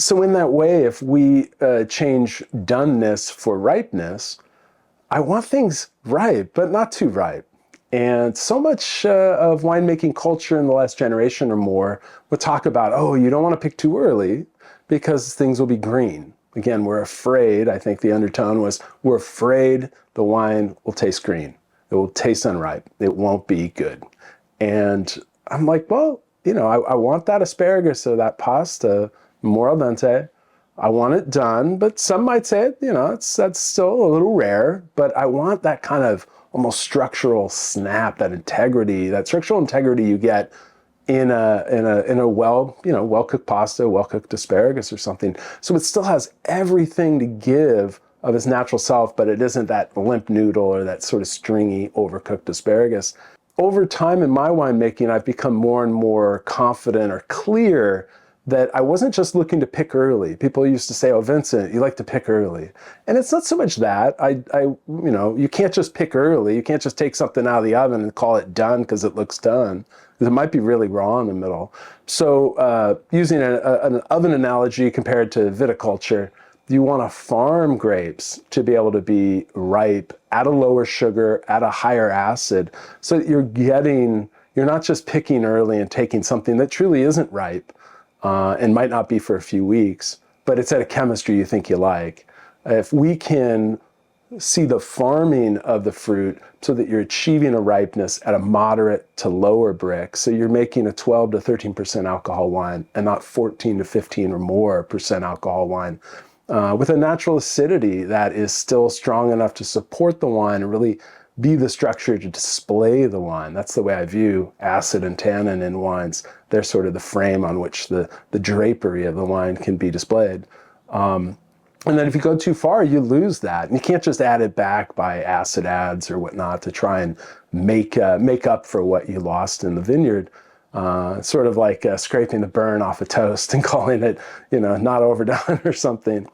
So in that way, if we change doneness for ripeness, I want things ripe, but not too ripe. And so much of winemaking culture in the last generation or more would talk about, oh, you don't want to pick too early because things will be green. Again, we're afraid, I think the undertone was, we're afraid the wine will taste green. It will taste unripe. It won't be good. And I'm like, well, I want that asparagus or that pasta more al dente. I want it done, but some might say, that's still a little rare, but I want that kind of almost structural snap, that structural integrity you get in a well cooked pasta, well cooked asparagus or something. So it still has everything to give of its natural self, but it isn't that limp noodle or that sort of stringy overcooked asparagus. Over time in my winemaking, I've become more and more confident or clear that I wasn't just looking to pick early. People used to say, "Oh, Vincent, you like to pick early," and it's not so much that you can't just pick early. You can't just take something out of the oven and call it done because it looks done. It might be really raw in the middle. So, using an oven analogy compared to viticulture, you want to farm grapes to be able to be ripe at a lower sugar, at a higher acid, so that you're not just picking early and taking something that truly isn't ripe and might not be for a few weeks, but it's at a chemistry you think you like. If we can see the farming of the fruit so that you're achieving a ripeness at a moderate to lower brick, so you're making a 12 to 13% alcohol wine and not 14 to 15 or more percent alcohol wine, with a natural acidity that is still strong enough to support the wine and really be the structure to display the wine. That's the way I view acid and tannin in wines. They're sort of the frame on which the drapery of the wine can be displayed. And then if you go too far, you lose that. And you can't just add it back by acid adds or whatnot to try and make up for what you lost in the vineyard. Sort of like scraping the burn off a toast and calling it, not overdone or something.